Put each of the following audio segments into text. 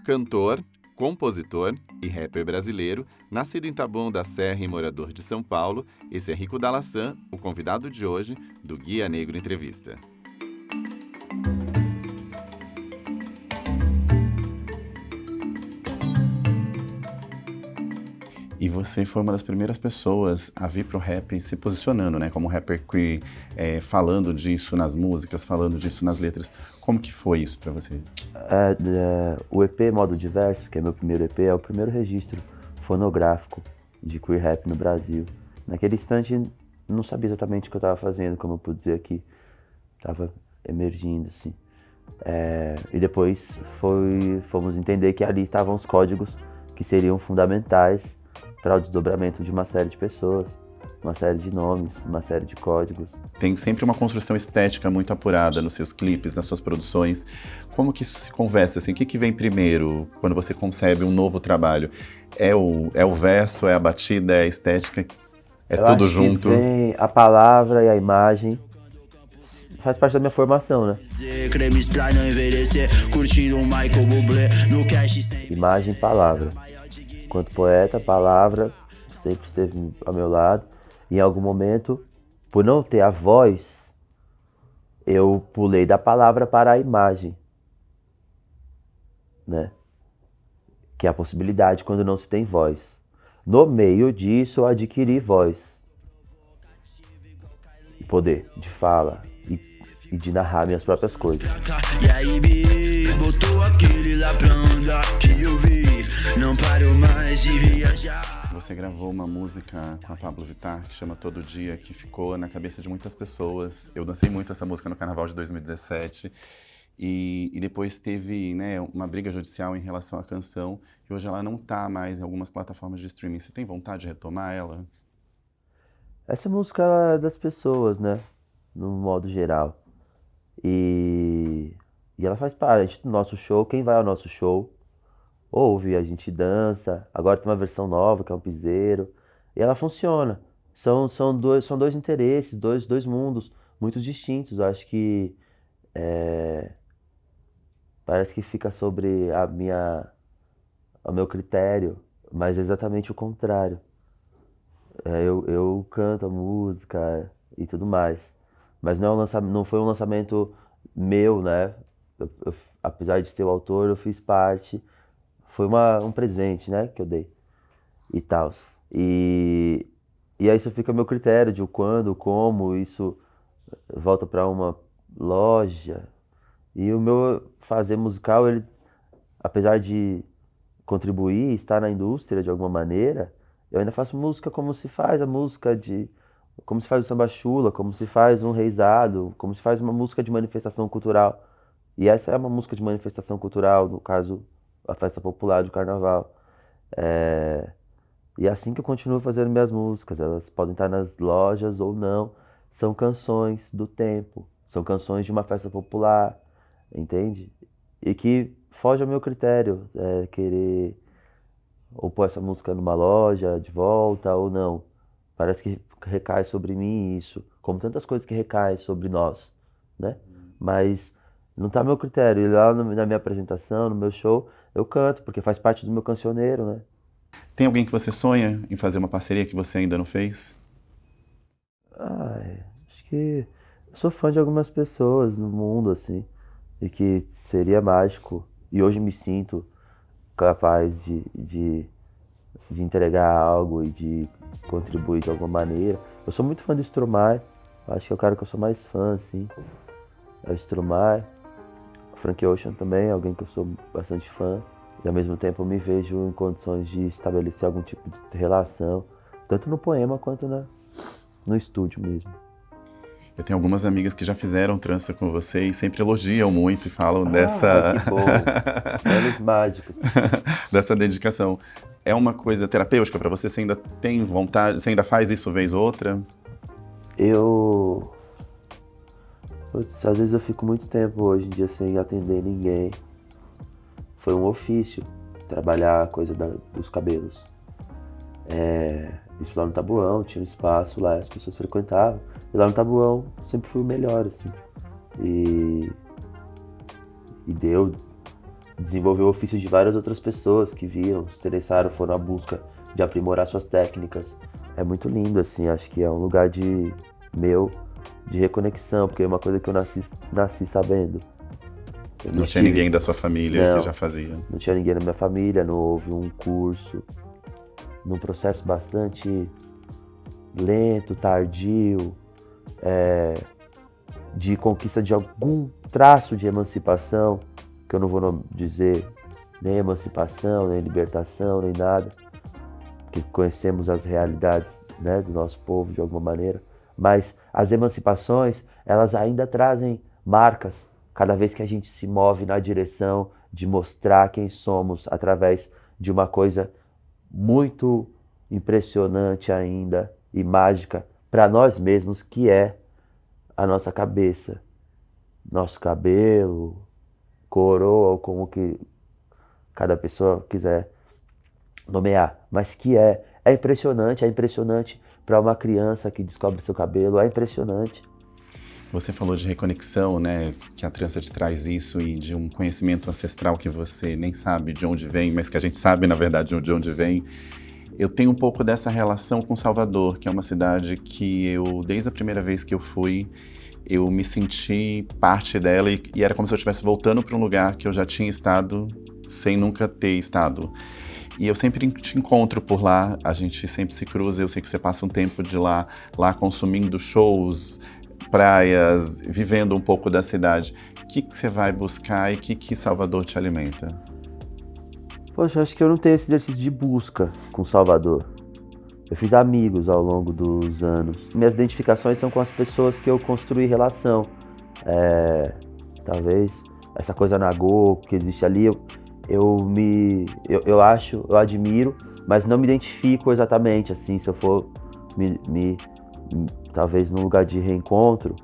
Cantor, compositor e rapper brasileiro, nascido em Taboão da Serra e morador de São Paulo, esse é Rico Dalassan, o convidado de hoje do Guia Negro Entrevista. E você foi uma das primeiras pessoas a vir pro rap se posicionando, né? Como rapper queer, falando disso nas músicas, falando disso nas letras. Como que foi isso pra você? O EP Modo Diverso, que é meu primeiro EP, é o primeiro registro fonográfico de queer rap no Brasil. Naquele instante, não sabia exatamente o que eu estava fazendo, como eu pude dizer aqui. Estava emergindo, assim. E depois fomos entender que ali estavam os códigos que seriam fundamentais para o desdobramento de uma série de pessoas, uma série de nomes, uma série de códigos. Tem sempre uma construção estética muito apurada nos seus clipes, nas suas produções. Como que isso se conversa? Assim, o que vem primeiro quando você concebe um novo trabalho? É o verso, é a batida, é a estética? Eu tudo acho junto? Que vem a palavra e a imagem. Faz parte da minha formação, né? Imagem e palavra. Enquanto poeta, a palavra sempre esteve ao meu lado. E em algum momento, por não ter a voz, eu pulei da palavra para a imagem, né? Que é a possibilidade quando não se tem voz. No meio disso, eu adquiri voz. E poder de fala e de narrar minhas próprias coisas. E aí, botou aquele lá pra andar que eu vi. Não paro mais de viajar. Você gravou uma música com a Pablo Vittar que chama Todo Dia, que ficou na cabeça de muitas pessoas. Eu dancei muito essa música no Carnaval de 2017 e depois teve, né, uma briga judicial em relação à canção e hoje ela não está mais em algumas plataformas de streaming. Você tem vontade de retomar ela? Essa música é das pessoas, né, no modo geral. E ela faz parte do nosso show. Quem vai ao nosso show ouve, a gente dança. Agora tem uma versão nova, que é um piseiro. E ela funciona. São dois interesses, dois mundos muito distintos. Eu acho que parece que fica sobre o meu critério, mas é exatamente o contrário. Eu canto a música e tudo mais. Mas não foi um lançamento meu, né? Apesar de ser o autor, eu fiz parte. Foi um presente, né, que eu dei e tal. E aí isso fica a meu critério de o quando, como, isso volta para uma loja. E o meu fazer musical, ele, apesar de contribuir, estar na indústria de alguma maneira, eu ainda faço música como se faz a música como se faz o samba chula, como se faz um reizado, como se faz uma música de manifestação cultural. E essa é uma música de manifestação cultural, no caso, a festa popular do carnaval. E é assim que eu continuo fazendo minhas músicas. Elas podem estar nas lojas ou não. São canções do tempo, são canções de uma festa popular, entende? E que foge ao meu critério, querer ou pôr essa música numa loja de volta ou não. Parece que recai sobre mim isso, como tantas coisas que recaem sobre nós, né? Mas não tá meu critério. E lá na minha apresentação, no meu show, eu canto, porque faz parte do meu cancioneiro, né? Tem alguém que você sonha em fazer uma parceria que você ainda não fez? Acho que eu sou fã de algumas pessoas no mundo, assim, e que seria mágico. E hoje me sinto capaz de entregar algo e de contribuir de alguma maneira. Eu sou muito fã do Stromae, acho que é o cara que eu sou mais fã, assim. É o Stromae, o Frank Ocean também, é alguém que eu sou bastante fã. E ao mesmo tempo eu me vejo em condições de estabelecer algum tipo de relação, tanto no poema quanto no estúdio mesmo. Eu tenho algumas amigas que já fizeram trança com você e sempre elogiam muito e falam dessa... Que bom! Anos mágicos. Dessa dedicação. É uma coisa terapêutica para você? Você ainda tem vontade? Você ainda faz isso vez ou outra? Às vezes eu fico muito tempo hoje em dia sem atender ninguém. Foi um ofício trabalhar a coisa dos cabelos. Isso lá no Taboão, tinha um espaço lá, as pessoas frequentavam. E lá no Taboão sempre fui o melhor, assim. E deu desenvolveu o ofício de várias outras pessoas que viram, se interessaram, foram à busca de aprimorar suas técnicas. É muito lindo, assim, acho que é um lugar de reconexão, porque é uma coisa que eu nasci sabendo. Não tinha ninguém da sua família Não, que já fazia? Não tinha ninguém na minha família, não houve um curso, num processo bastante lento, tardio, de conquista de algum traço de emancipação, que eu não vou dizer nem emancipação, nem libertação, nem nada, porque conhecemos as realidades, né, do nosso povo de alguma maneira, mas as emancipações, elas ainda trazem marcas cada vez que a gente se move na direção de mostrar quem somos através de uma coisa muito impressionante ainda e mágica para nós mesmos, que é a nossa cabeça, nosso cabelo, coroa, ou como que cada pessoa quiser nomear, mas que é impressionante para uma criança que descobre seu cabelo, é impressionante. Você falou de reconexão, né? Que a trança te traz isso, e de um conhecimento ancestral que você nem sabe de onde vem, mas que a gente sabe, na verdade, de onde vem. Eu tenho um pouco dessa relação com Salvador, que é uma cidade que eu, desde a primeira vez que eu fui, eu me senti parte dela e era como se eu estivesse voltando para um lugar que eu já tinha estado sem nunca ter estado. E eu sempre te encontro por lá, a gente sempre se cruza, eu sei que você passa um tempo de lá consumindo shows, praias, vivendo um pouco da cidade. O que você vai buscar e o que Salvador te alimenta? Poxa, acho que eu não tenho esse exercício de busca com Salvador. Eu fiz amigos ao longo dos anos. Minhas identificações são com as pessoas que eu construí relação. Talvez essa coisa nagô que existe ali, eu acho, eu admiro, mas não me identifico exatamente, assim, se eu for talvez num lugar de reencontro,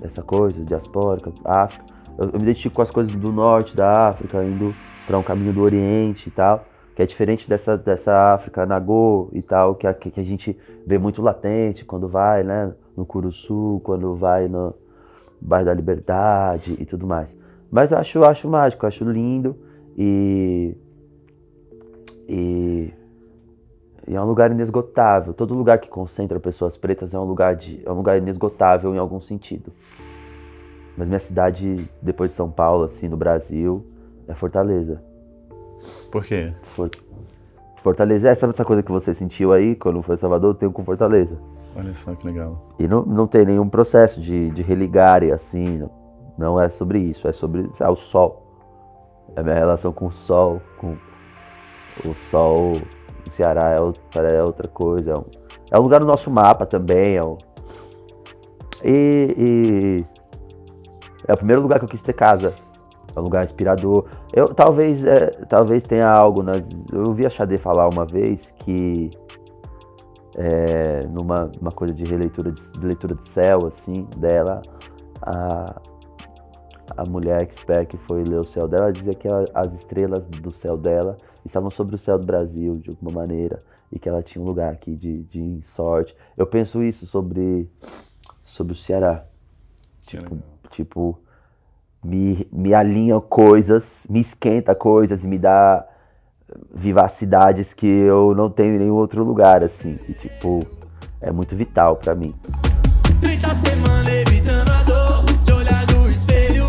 essa coisa, diaspórica, África, eu me identifico com as coisas do norte da África, indo para um caminho do Oriente e tal, que é diferente dessa África nagô e tal, que a gente vê muito latente quando vai, né, no Curuçu, quando vai no bairro da Liberdade e tudo mais. Mas eu acho mágico, eu acho lindo e é um lugar inesgotável. Todo lugar que concentra pessoas pretas é um lugar inesgotável em algum sentido. Mas minha cidade, depois de São Paulo, assim, no Brasil, é Fortaleza. Por quê? Fortaleza, sabe essa coisa que você sentiu aí quando foi a Salvador? Eu tenho com Fortaleza. Olha só que legal. E não tem nenhum processo de religar e assim, não é sobre isso, é sobre o sol. É a minha relação com o sol, o sol do Ceará é outra coisa. É um lugar no nosso mapa também. E é o primeiro lugar que eu quis ter casa. É um lugar inspirador. Talvez tenha algo. Eu ouvi a Xadê falar uma vez que numa coisa de leitura de céu, assim, dela, a mulher expert que foi ler o céu dela dizia que as estrelas do céu dela estavam sobre o céu do Brasil, de alguma maneira, e que ela tinha um lugar aqui de sorte. Eu penso isso sobre o Ceará. Tipo, me alinha coisas, me esquenta coisas, me dá vivacidades que eu não tenho em nenhum outro lugar, assim. E, tipo, é muito vital pra mim. 30 semanas evitando a dor de olhar no espelho.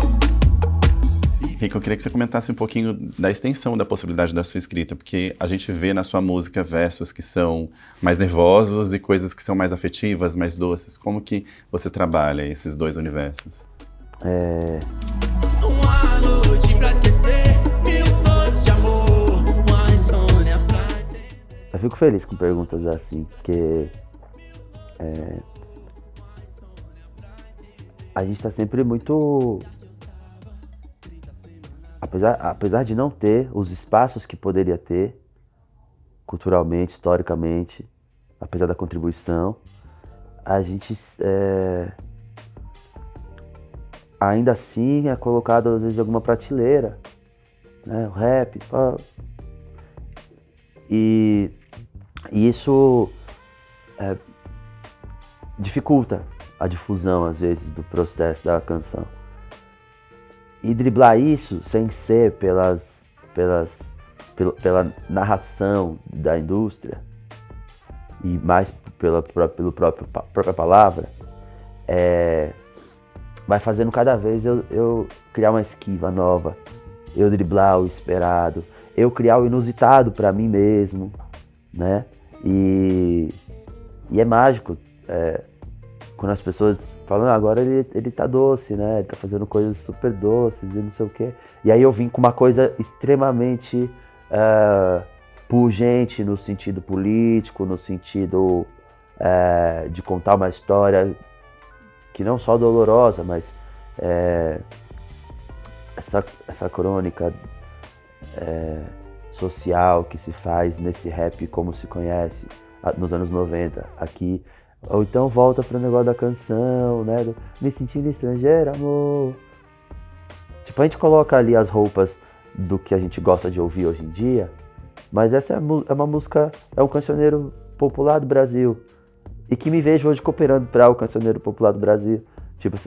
Rico, eu queria que você comentasse um pouquinho da extensão da possibilidade da sua escrita, porque a gente vê na sua música versos que são mais nervosos e coisas que são mais afetivas, mais doces. Como que você trabalha esses dois universos? Uma noite pra esquecer, 1000 noites de amor, uma insônia pra entender. Eu fico feliz com perguntas assim, porque a gente tá sempre muito... Apesar de não ter os espaços que poderia ter, culturalmente, historicamente, apesar da contribuição, a gente ainda assim é colocado às vezes em alguma prateleira, né? O rap, e isso dificulta a difusão às vezes do processo da canção. E driblar isso sem ser pela narração da indústria e mais pela própria palavra, vai fazendo cada vez eu criar uma esquiva nova, eu driblar o esperado, eu criar o inusitado para mim mesmo, né? E é mágico quando as pessoas falam, agora ele tá doce, né? Ele tá fazendo coisas super doces e não sei o quê. E aí eu vim com uma coisa extremamente pungente no sentido político, no sentido de contar uma história que não só dolorosa, mas essa crônica social que se faz nesse rap como se conhece nos anos 90 aqui. Ou então volta pro negócio da canção, né? Me sentindo estrangeiro, amor. Tipo, a gente coloca ali as roupas do que a gente gosta de ouvir hoje em dia, mas essa é uma música, é um cancioneiro popular do Brasil. E que me vejo hoje cooperando para o cancioneiro popular do Brasil. Tipo,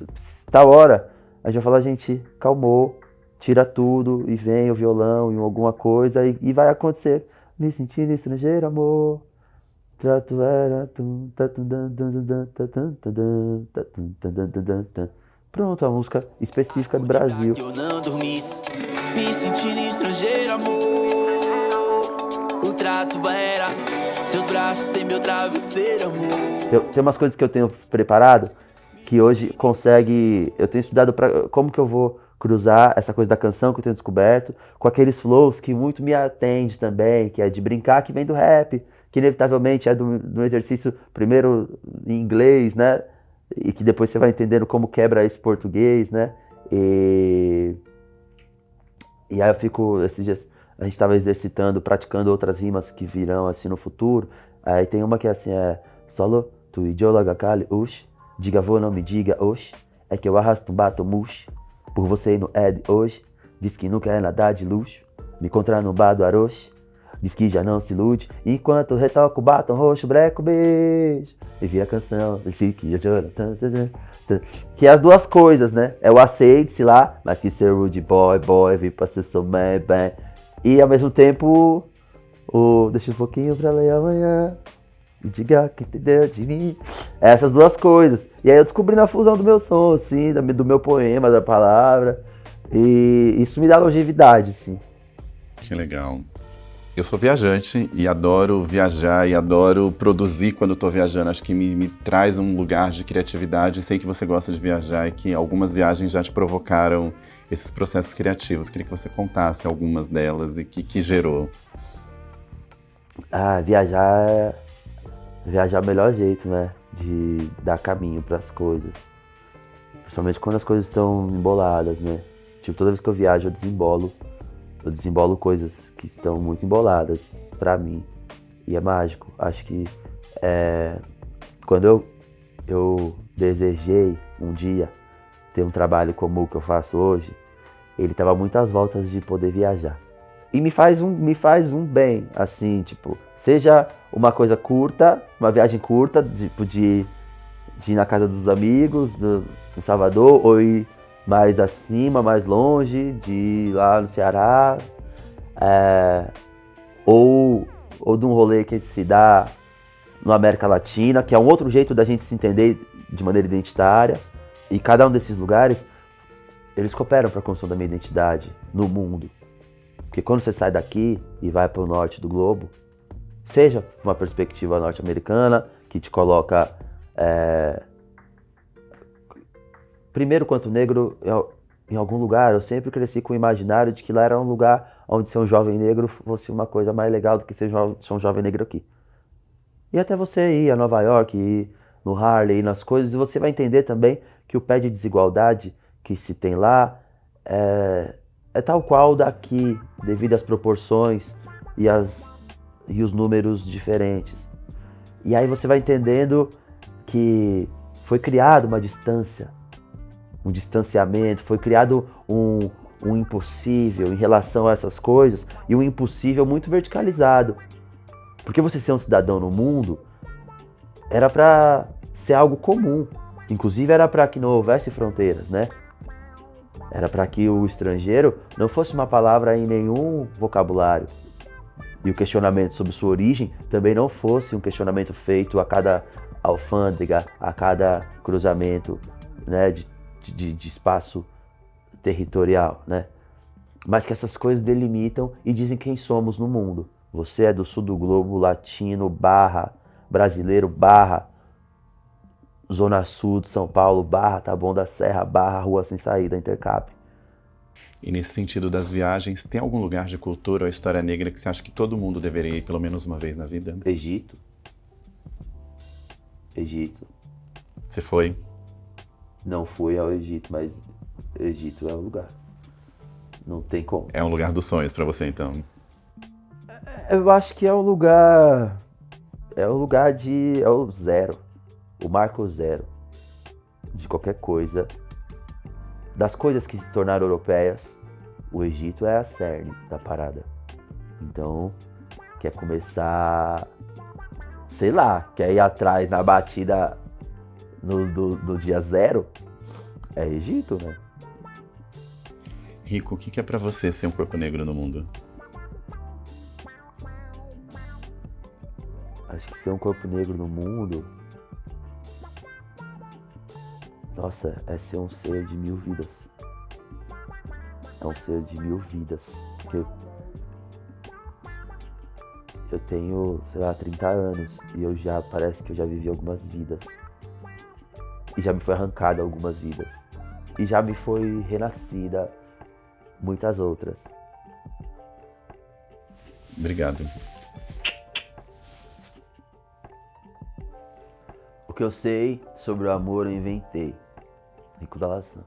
tal hora, a gente vai falar, gente, calmou, tira tudo e vem o violão e alguma coisa e vai acontecer. Me sentindo estrangeiro, amor. Trato era. Pronto, a música específica do Brasil. Que eu não dormisse, me sentindo estrangeiro, amor. O trato era seus braços sem meu travesseiro, amor. Tem umas coisas que eu tenho preparado que hoje consegue. Eu tenho estudado para como que eu vou cruzar essa coisa da canção que eu tenho descoberto com aqueles flows que muito me atende também, que é de brincar, que vem do rap, que inevitavelmente é do exercício primeiro em inglês, né? E que depois você vai entendendo como quebra esse português, né? E aí eu fico, esses dias, a gente estava exercitando, praticando outras rimas que virão assim no futuro. Aí tem uma que é assim, solo, tu e eu lagakali, ush, diga vou, não me diga, oxe, é que eu arrasto um bato mush, por você ir no Ed hoje, diz que não quer nada de luxo, me encontrar no bar do Aroche, diz que já não se ilude, enquanto retoca o batom roxo, breco beijo, e vira canção, que é as duas coisas, né? É o aceite-se lá, mas que ser rude boy, vir pra ser so man, e ao mesmo tempo, deixa um pouquinho pra ler amanhã, e diga que entendeu de mim. Essas duas coisas. E aí eu descobri na fusão do meu som, assim, do meu poema, da palavra, e isso me dá longevidade, assim. Que legal. Eu sou viajante e adoro viajar e adoro produzir quando estou viajando. Acho que me traz um lugar de criatividade. Sei que você gosta de viajar e que algumas viagens já te provocaram esses processos criativos. Queria que você contasse algumas delas e que gerou. Viajar é o melhor jeito, né? De dar caminho para as coisas. Principalmente quando as coisas estão emboladas, né? Tipo, toda vez que eu viajo eu desembolo coisas que estão muito emboladas pra mim. E é mágico. Acho que quando eu desejei um dia ter um trabalho como o que eu faço hoje, ele tava muito às voltas de poder viajar. E me faz um bem, assim, tipo, seja uma coisa curta, uma viagem curta, tipo de ir na casa dos amigos, em Salvador, ou ir mais acima, mais longe, de ir lá no Ceará, ou de um rolê que se dá na América Latina, que é um outro jeito da gente se entender de maneira identitária. E cada um desses lugares, eles cooperam para a construção da minha identidade no mundo. Porque quando você sai daqui e vai para o norte do globo, seja uma perspectiva norte-americana, que te coloca primeiro, quanto negro, em algum lugar, eu sempre cresci com o imaginário de que lá era um lugar onde ser um jovem negro fosse uma coisa mais legal do que ser um jovem negro aqui. E até você ir a Nova York, ir no Harlem, ir nas coisas, e você vai entender também que o pé de desigualdade que se tem lá é tal qual daqui, devido às proporções e os números diferentes. E aí você vai entendendo que foi criada uma distância, um distanciamento, foi criado um impossível em relação a essas coisas, e um impossível muito verticalizado. Porque você ser um cidadão no mundo era para ser algo comum, inclusive era para que não houvesse fronteiras, né? Era para que o estrangeiro não fosse uma palavra em nenhum vocabulário. E o questionamento sobre sua origem também não fosse um questionamento feito a cada alfândega, a cada cruzamento, né, de espaço territorial, né? Mas que essas coisas delimitam e dizem quem somos no mundo. Você é do sul do globo, latino, barra, brasileiro, barra, Zona Sul de São Paulo, barra, Taboão da Serra, barra, Rua Sem Saída, Intercap. E nesse sentido das viagens, tem algum lugar de cultura ou história negra que você acha que todo mundo deveria ir pelo menos uma vez na vida? Egito. Egito. Você foi? Não fui ao Egito, mas Egito é o lugar. Não tem como. É um lugar dos sonhos pra você, então? Eu acho que é o lugar... É o lugar de... É o zero. O marco zero. De qualquer coisa. Das coisas que se tornaram europeias, o Egito é a cerne da parada. Então, quer começar... Sei lá, quer ir atrás na batida do dia zero? É Egito, né? Rico, o que é pra você ser um corpo negro no mundo? Acho que ser um corpo negro no mundo... Nossa, é ser um ser de 1000 vidas. É um ser de 1000 vidas. Porque eu tenho, sei lá, 30 anos e eu já, parece que eu já vivi algumas vidas. E já me foi arrancada algumas vidas. E já me foi renascida muitas outras. Obrigado. O que eu sei sobre o amor eu inventei. Rico da Laçã.